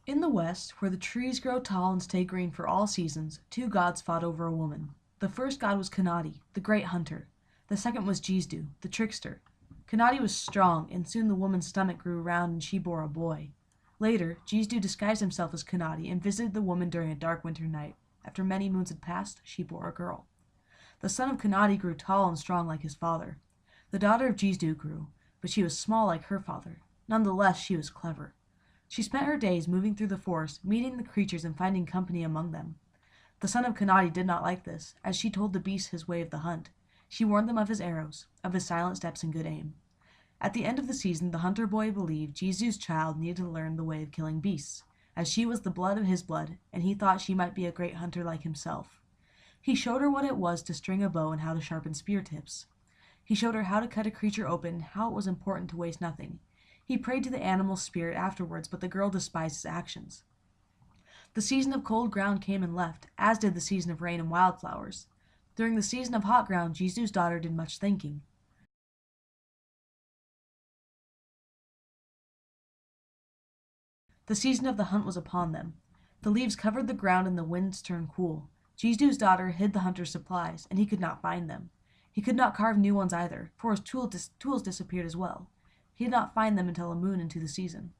In the West, where the trees grow tall and stay green for all seasons, two gods fought over a woman. The first god was Kanadi, the great hunter. The second was Jizdu, the trickster. Kanadi was strong, and soon the woman's stomach grew round and she bore a boy. Later, Jizdu disguised himself as Kanadi and visited the woman during a dark winter night. After many moons had passed, she bore a girl. The son of Kanadi grew tall and strong like his father. The daughter of Jizdu grew, but she was small like her father. Nonetheless, she was clever. She spent her days moving through the forest, meeting the creatures and finding company among them. The son of Kanadi did not like this, as she told the beasts his way of the hunt. She warned them of his arrows, of his silent steps and good aim. At the end of the season, the hunter boy believed Jizdu's child needed to learn the way of killing beasts, as she was the blood of his blood, and he thought she might be a great hunter like himself. He showed her what it was to string a bow and how to sharpen spear tips. He showed her how to cut a creature open and how it was important to waste nothing. He prayed to the animal's spirit afterwards, but the girl despised his actions. The season of cold ground came and left, as did the season of rain and wildflowers. During the season of hot ground, Jizdu's daughter did much thinking. The season of the hunt was upon them. The leaves covered the ground and the winds turned cool. Jizdu's daughter hid the hunter's supplies, and he could not find them. He could not carve new ones either, for his tools disappeared as well. He did not find them until a moon into the season.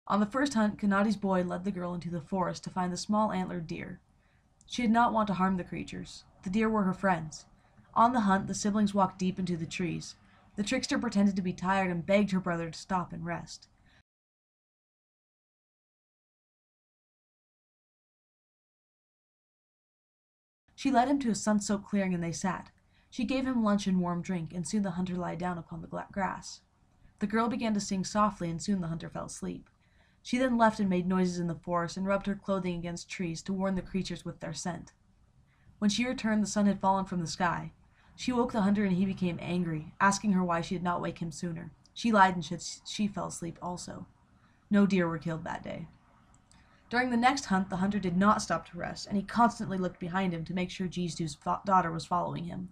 On the first hunt, Kanadi's boy led the girl into the forest to find the small antlered deer. She did not want to harm the creatures. The deer were her friends. On the hunt, the siblings walked deep into the trees. The trickster pretended to be tired and begged her brother to stop and rest. She led him to a sun-soaked clearing and they sat. She gave him lunch and warm drink, and soon the hunter lay down upon the grass. The girl began to sing softly, and soon the hunter fell asleep. She then left and made noises in the forest and rubbed her clothing against trees to warn the creatures with their scent. When she returned, the sun had fallen from the sky. She woke the hunter and he became angry, asking her why she did not wake him sooner. She lied and said she fell asleep also. No deer were killed that day. During the next hunt, the hunter did not stop to rest, and he constantly looked behind him to make sure Jizdu's daughter was following him.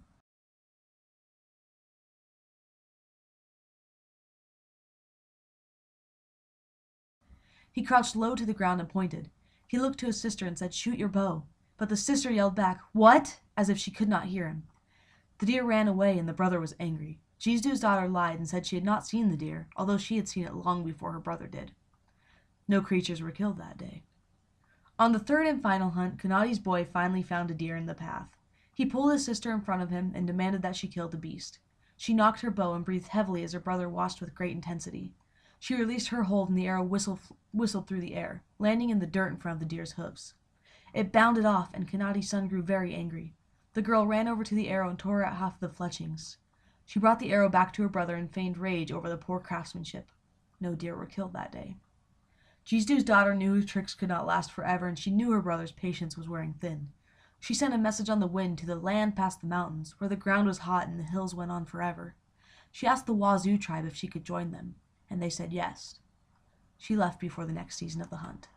He crouched low to the ground and pointed. He looked to his sister and said, "Shoot your bow." But the sister yelled back, "What?" as if she could not hear him. The deer ran away, and the brother was angry. Jizdu's daughter lied and said she had not seen the deer, although she had seen it long before her brother did. No creatures were killed that day. On the third and final hunt, Kanadi's boy finally found a deer in the path. He pulled his sister in front of him and demanded that she kill the beast. She knocked her bow and breathed heavily as her brother watched with great intensity. She released her hold and the arrow whistled through the air, landing in the dirt in front of the deer's hooves. It bounded off, and Kanadi's son grew very angry. The girl ran over to the arrow and tore out half of the fletchings. She brought the arrow back to her brother and feigned rage over the poor craftsmanship. No deer were killed that day. Jizdu's daughter knew her tricks could not last forever, and she knew her brother's patience was wearing thin. She sent a message on the wind to the land past the mountains, where the ground was hot and the hills went on forever. She asked the Wazoo tribe if she could join them, and they said yes. She left before the next season of the hunt.